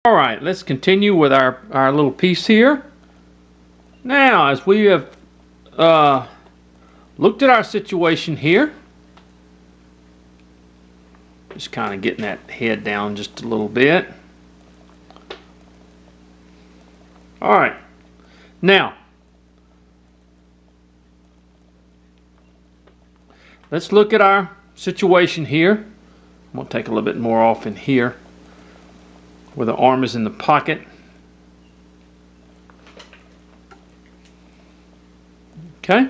Alright, let's continue with our little piece here. Now, as we have looked at our situation here, just kind of getting that head down just a little bit. Alright, now, let's look at our situation here. I'm going to take a little bit more off in here, where the arm is in the pocket. Okay.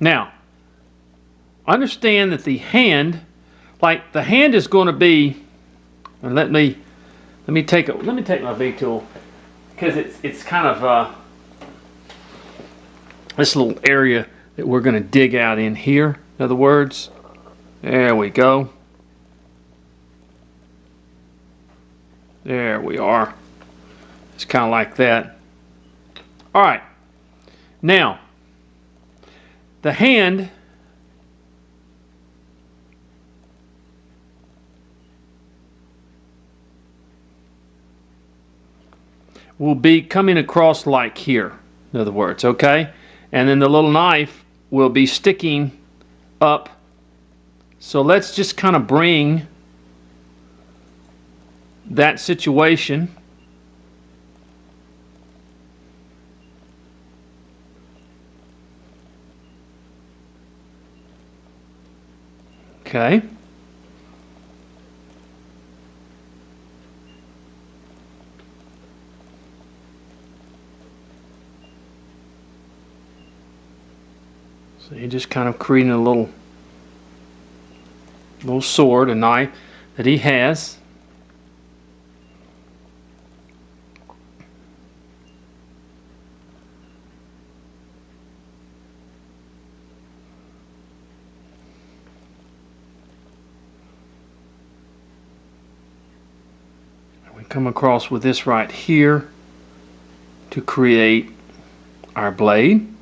Now, understand that the hand, like the hand is going to be, and let me take my V tool, because it's kind of this little area that we're going to dig out in here. In other words, there we go. There we are. It's kind of like that. All right. Now, the hand will be coming across like here, in other words, okay? And then the little knife will be sticking up. So let's just kind of bring that situation okay. So you're just kind of creating a little sword, a knife that he has. We come across with this right here to create our blade.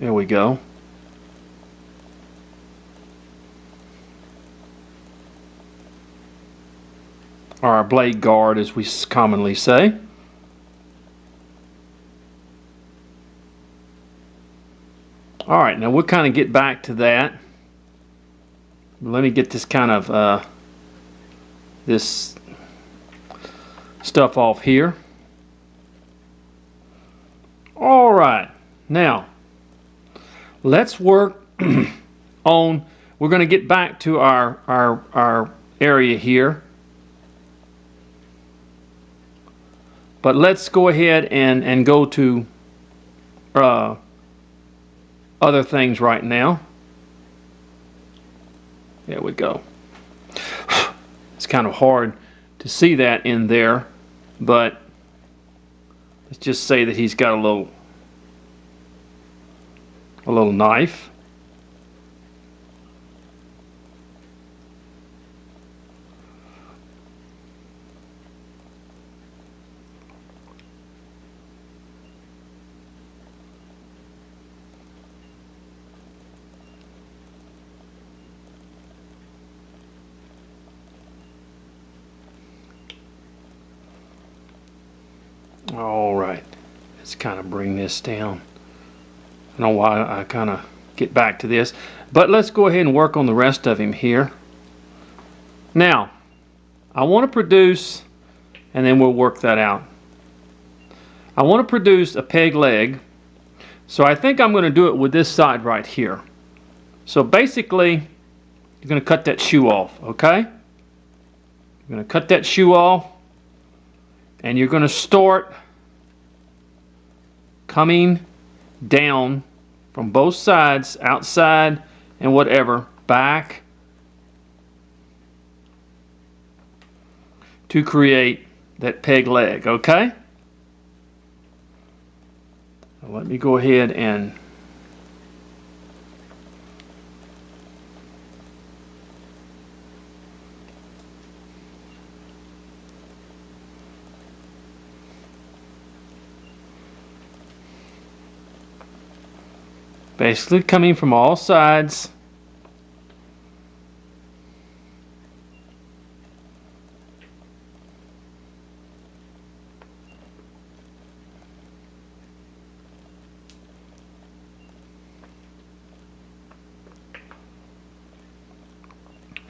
There we go. Or our blade guard, as we commonly say. Alright, now we'll kind of get back to that. Let me get this kind of this stuff off here. Alright, now let's work on, we're going to get back to our area here, but let's go ahead and go to other things right now. There we go. It's kind of hard to see that in there, but let's just say that he's got a little knife. All right, let's kind of bring this down. I don't know why I kind of get back to this, but let's go ahead and work on the rest of him here. Now, I want to produce, and then we'll work that out. I want to produce a peg leg, so I think I'm going to do it with this side right here. So basically, you're going to cut that shoe off, okay? You're going to cut that shoe off, and you're going to start coming down from both sides, outside and whatever, back to create that peg leg, okay? Now let me go ahead and basically coming from all sides.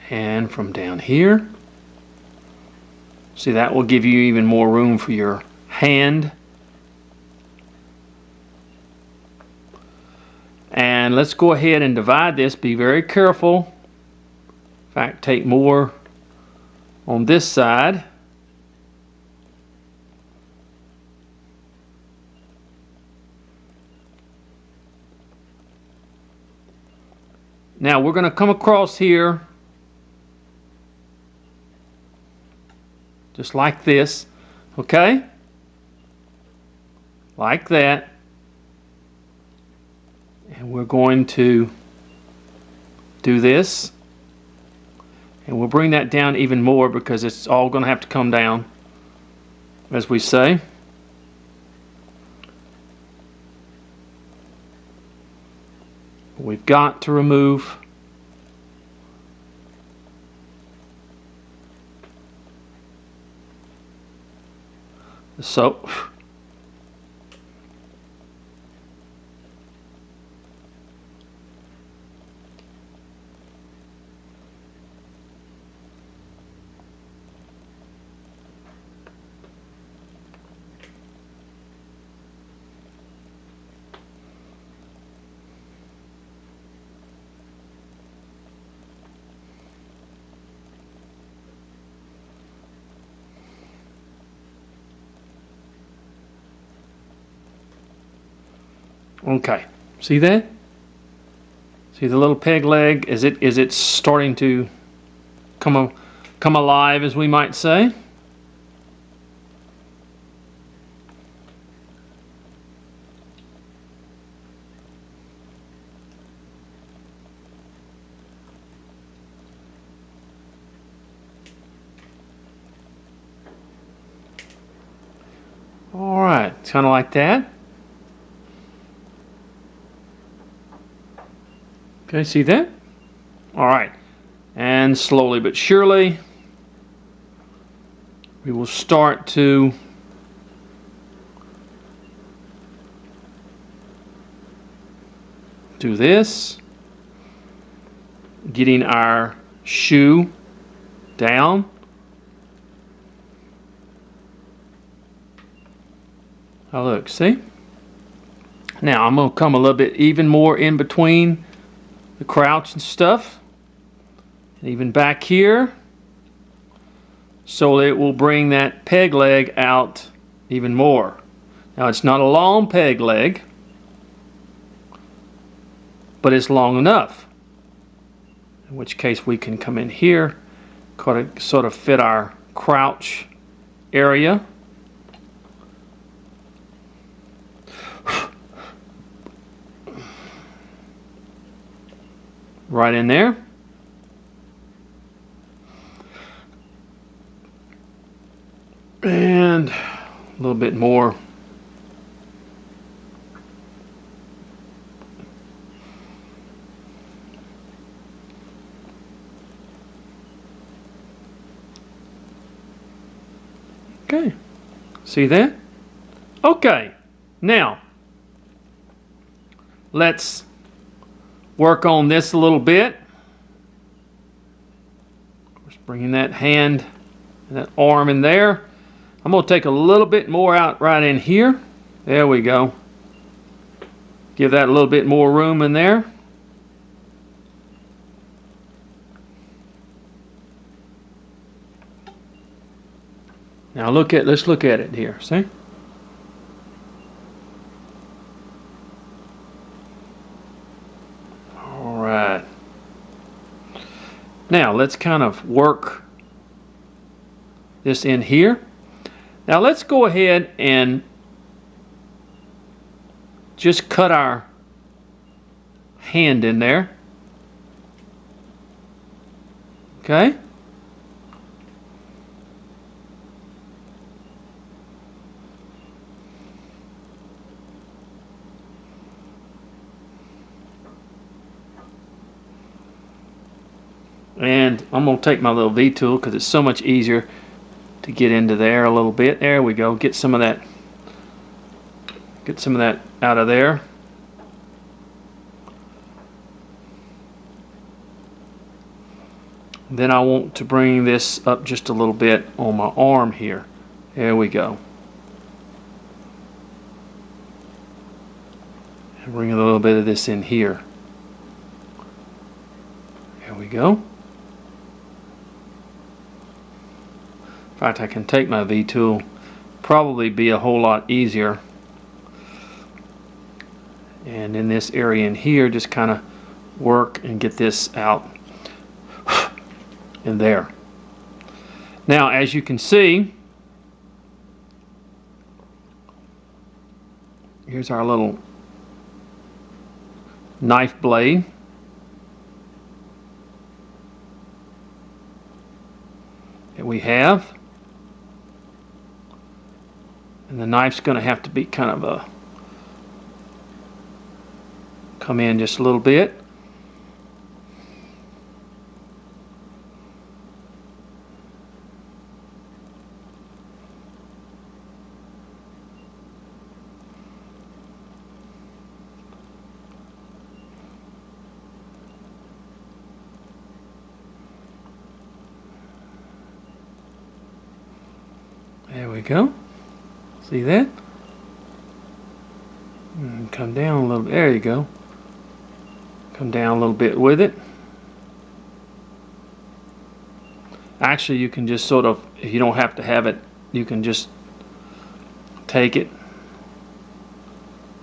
And from down here, see, that will give you even more room for your hand. And let's go ahead and divide this. Be very careful. In fact, take more on this side. Now we're going to come across here just like this, okay? Like that. And we're going to do this. And we'll bring that down even more because it's all going to have to come down, as we say. We've got to remove the soap. Okay, see that? See the little peg leg? Is it starting to come alive, as we might say? All right, it's kind of like that. Okay, see that? All right, and slowly but surely, we will start to do this, getting our shoe down. Now look, see? Now I'm going to come a little bit even more in between the crouch and stuff, and even back here, so it will bring that peg leg out even more. Now it's not a long peg leg, but it's long enough, in which case we can come in here, sort of fit our crouch area. Right in there. And a little bit more. Okay. See that? Okay. Now, let's work on this a little bit. Of course, bringing that hand and that arm in there. I'm going to take a little bit more out right in here. There we go. Give that a little bit more room in there. Now let's look at it here. See? Now let's kind of work this in here. Now let's go ahead and just cut our hand in there. Okay? And I'm going to take my little V-tool because it's so much easier to get into there a little bit. There we go. Get some of that out of there. Then I want to bring this up just a little bit on my arm here. There we go. And bring a little bit of this in here. There we go. In fact, I can take my V-tool. Probably be a whole lot easier. And in this area in here, just kind of work and get this out in there. Now, as you can see, here's our little knife blade. That we have. And the knife's going to have to be kind of a come in just a little bit. There we go. See that? And come down a little bit. There you go. Come down a little bit with it. Actually, you can just sort of, if you don't have to have it, you can just take it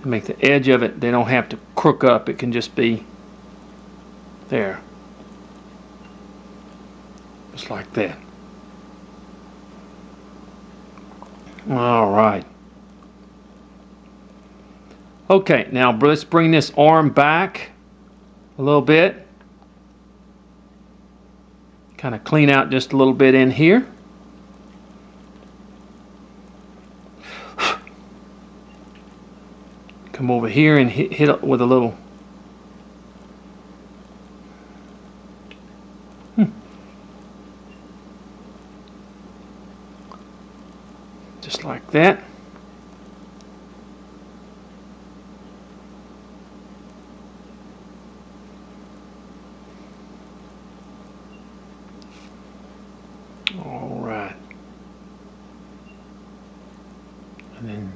and make the edge of it, they don't have to crook up. It can just be there. Just like that. All right. Okay, now let's bring this arm back a little bit. Kind of clean out just a little bit in here. Come over here and hit it with a little. Just like that. All right. And then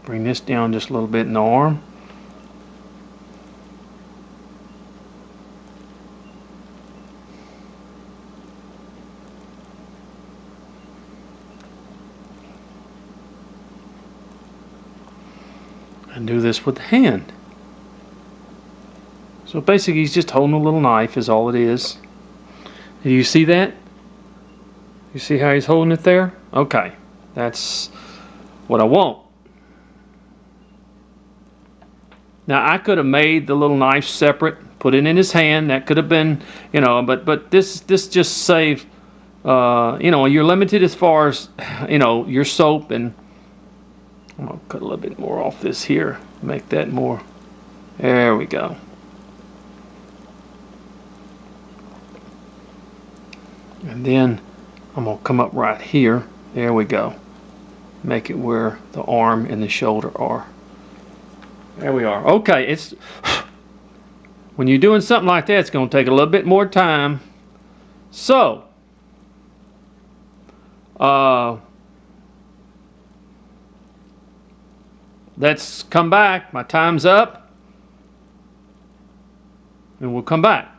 bring this down just a little bit in the arm. And do this with the hand. So basically he's just holding a little knife is all it is. Do you see that? You see how he's holding it there? Okay, that's what I want. Now I could have made the little knife separate, put it in his hand. That could have been, you know, but this just saves, you know, you're limited as far as, you know, your soap. And I'm gonna cut a little bit more off this here, make that more. There we go. And then I'm gonna come up right here. There we go. Make it where the arm and the shoulder are. There we are. Okay, it's when you're doing something like that, it's gonna take a little bit more time. So let's come back. My time's up, and we'll come back.